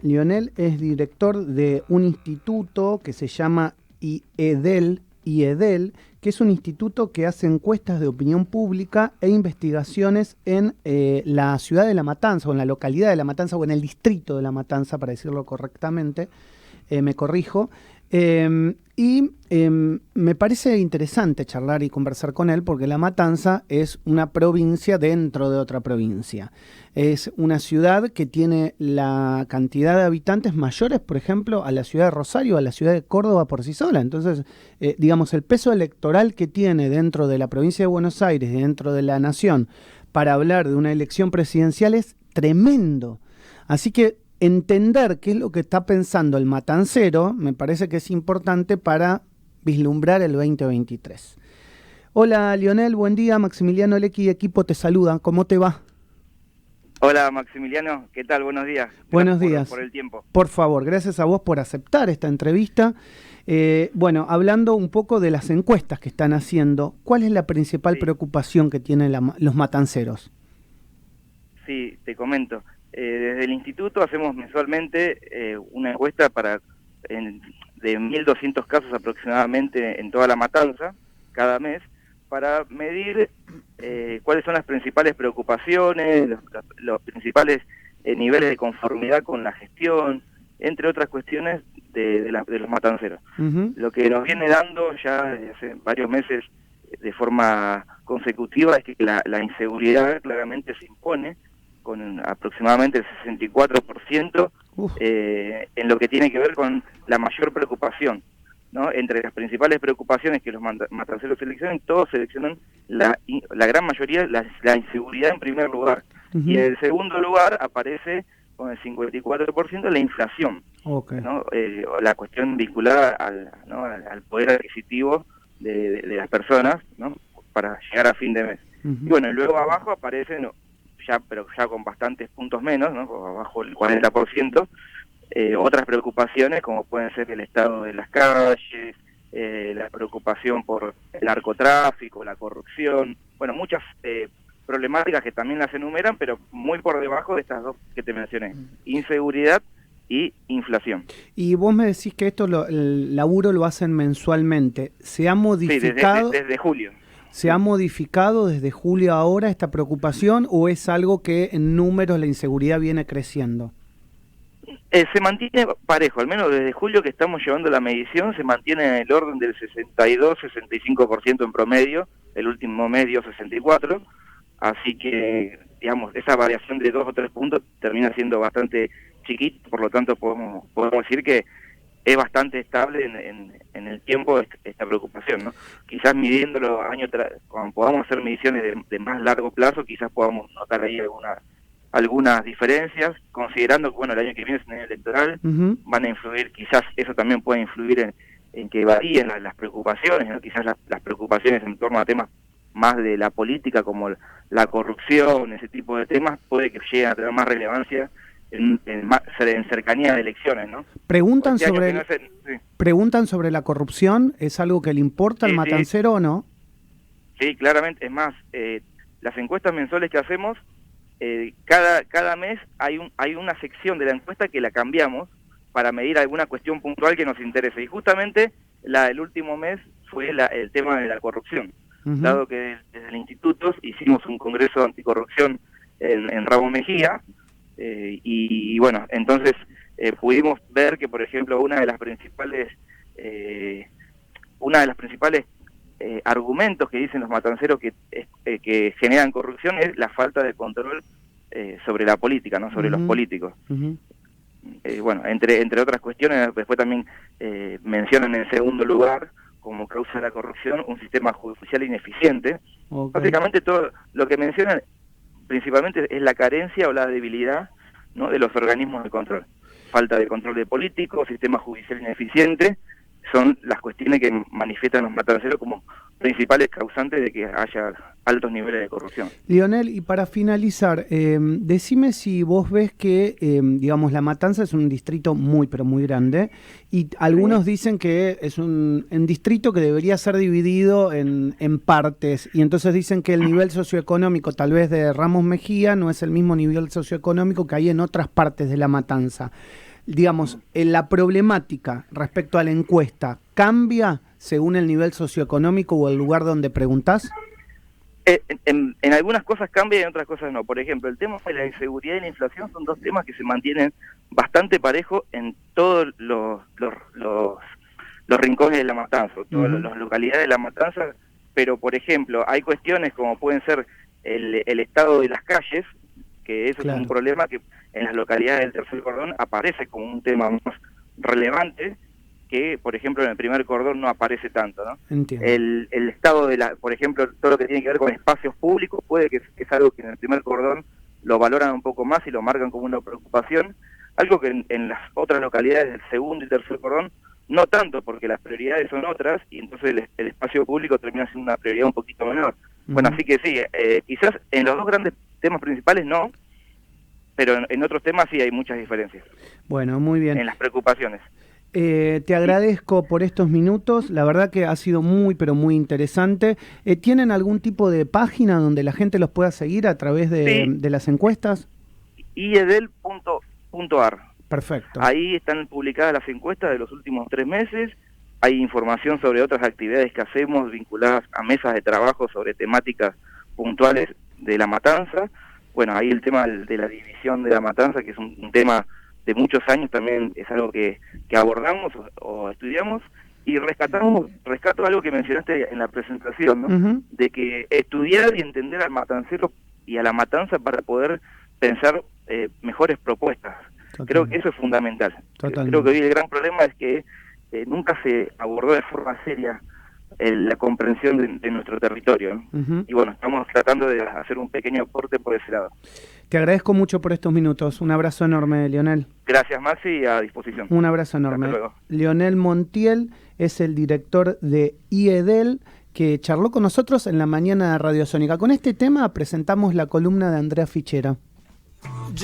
Lionel es director de un instituto que se llama IEDEL, que es un instituto que hace encuestas de opinión pública e investigaciones en la ciudad de La Matanza, o en la localidad de La Matanza, o en el distrito de La Matanza, para decirlo correctamente. Me corrijo. Me parece interesante charlar y conversar con él porque La Matanza es una provincia dentro de otra provincia. Es una ciudad que tiene la cantidad de habitantes mayores, por ejemplo, a la ciudad de Rosario, a la ciudad de Córdoba por sí sola. Entonces, digamos, el peso electoral que tiene dentro de la provincia de Buenos Aires y dentro de la nación para hablar de una elección presidencial es tremendo. Así que entender qué es lo que está pensando el matancero me parece que es importante para vislumbrar el 2023. Hola Lionel, buen día. Maximiliano Lecky, equipo te saluda. ¿Cómo te va? Hola Maximiliano, ¿qué tal? Buenos días. Buenos días. Por el tiempo. Por favor, gracias a vos por aceptar esta entrevista. Bueno, hablando un poco de las encuestas que están haciendo, ¿cuál es la principal preocupación que tienen los matanceros? Sí, te comento. Desde el instituto hacemos mensualmente una encuesta de 1.200 casos aproximadamente en toda La Matanza, cada mes, para medir cuáles son las principales preocupaciones, los principales niveles de conformidad con la gestión, entre otras cuestiones de los matanceros. Lo que nos viene dando ya desde hace varios meses de forma consecutiva es que la inseguridad claramente se impone, con aproximadamente el 64% en lo que tiene que ver con la mayor preocupación, ¿no? Entre las principales preocupaciones que los matanceros seleccionan, todos seleccionan la gran mayoría la inseguridad en primer lugar. Y en el segundo lugar aparece con el 54% la inflación, ¿no? La cuestión vinculada al poder adquisitivo de las personas, ¿no? Para llegar a fin de mes. Y bueno, luego abajo aparecen pero ya con bastantes puntos menos, ¿no? Abajo el 40%, otras preocupaciones como pueden ser el estado de las calles, la preocupación por el narcotráfico, la corrupción, bueno, muchas problemáticas que también las enumeran, pero muy por debajo de estas dos que te mencioné, inseguridad y inflación. Y vos me decís que el laburo lo hacen mensualmente. ¿Se ha modificado? Sí, desde julio. ¿Se ha modificado desde julio a ahora esta preocupación o es algo que en números la inseguridad viene creciendo? Se mantiene parejo, al menos desde julio que estamos llevando la medición, se mantiene en el orden del 62-65% en promedio, el último medio 64%, así que, digamos, esa variación de 2 o 3 puntos termina siendo bastante chiquita, por lo tanto podemos decir que es bastante estable en el tiempo esta preocupación, ¿no? Quizás midiéndolo cuando podamos hacer mediciones de más largo plazo, quizás podamos notar ahí algunas diferencias, considerando que, bueno, el año que viene es un año electoral, van a influir, quizás eso también puede influir en que varíen las preocupaciones, ¿no? Quizás las preocupaciones en torno a temas más de la política, como la corrupción, ese tipo de temas, puede que lleguen a tener más relevancia en cercanía de elecciones, ¿no? Preguntan sobre la corrupción, ¿es algo que le importa al matancero o no? Sí, claramente, es más, las encuestas mensuales que hacemos, cada mes hay una sección de la encuesta que la cambiamos para medir alguna cuestión puntual que nos interese, y justamente el último mes fue el tema de la corrupción, dado que desde el instituto hicimos un congreso anticorrupción en Ramos Mejía, y bueno, entonces pudimos ver que, por ejemplo, una de las principales argumentos que dicen los matanceros que generan corrupción es la falta de control sobre la política, ¿no? Sobre los políticos. Bueno, entre otras cuestiones, después también mencionan en segundo lugar como causa de la corrupción un sistema judicial ineficiente. Básicamente todo lo que mencionan principalmente es la carencia o la debilidad, ¿no? De los organismos de control. Falta de control de políticos, sistema judicial ineficiente, son las cuestiones que manifiestan los matanceros como principales causantes de que haya altos niveles de corrupción. Lionel, y para finalizar, decime si vos ves que, digamos, La Matanza es un distrito muy, pero muy grande, y algunos dicen que es un distrito que debería ser dividido en partes, y entonces dicen que el nivel socioeconómico tal vez de Ramos Mejía no es el mismo nivel socioeconómico que hay en otras partes de La Matanza. Digamos, la problemática respecto a la encuesta, ¿cambia según el nivel socioeconómico o el lugar donde preguntás? En algunas cosas cambia y en otras cosas no. Por ejemplo, el tema de la inseguridad y la inflación son dos temas que se mantienen bastante parejos en todos los rincones de La Matanza, todas las localidades de La Matanza, pero por ejemplo, hay cuestiones como pueden ser el estado de las calles, que eso es un problema que en las localidades del Tercer Cordón aparece como un tema más relevante, que por ejemplo en el Primer Cordón no aparece tanto, ¿no? Entiendo. El estado por ejemplo, todo lo que tiene que ver con espacios públicos puede que es algo que en el Primer Cordón lo valoran un poco más y lo marcan como una preocupación, algo que en las otras localidades del Segundo y Tercer Cordón no tanto, porque las prioridades son otras y entonces el espacio público termina siendo una prioridad un poquito menor. Bueno, así que sí, quizás en los dos grandes temas principales no, pero en otros temas sí hay muchas diferencias. Bueno, muy bien. En las preocupaciones. Te agradezco por estos minutos, la verdad que ha sido muy, pero muy interesante. ¿Tienen algún tipo de página donde la gente los pueda seguir a través de las encuestas? iedel.ar. Perfecto. Ahí están publicadas las encuestas de los últimos 3 meses, hay información sobre otras actividades que hacemos vinculadas a mesas de trabajo sobre temáticas puntuales de La Matanza. Bueno, ahí el tema de la división de La Matanza, que es un tema de muchos años, también es algo que abordamos o estudiamos, y rescato algo que mencionaste en la presentación, ¿no? De que estudiar y entender al matancero y a La Matanza para poder pensar mejores propuestas. Creo que eso es fundamental. Creo que hoy el gran problema es que nunca se abordó de forma seria la comprensión de nuestro territorio, ¿no? Y bueno, estamos tratando de hacer un pequeño aporte por ese lado. Te agradezco mucho por estos minutos. Un abrazo enorme, Lionel. Gracias, Maxi, a disposición. Un abrazo enorme. Hasta luego. Lionel Montiel es el director de IEDEL, que charló con nosotros en la mañana de Radio Sónica. Con este tema presentamos la columna de Andrea Fichera.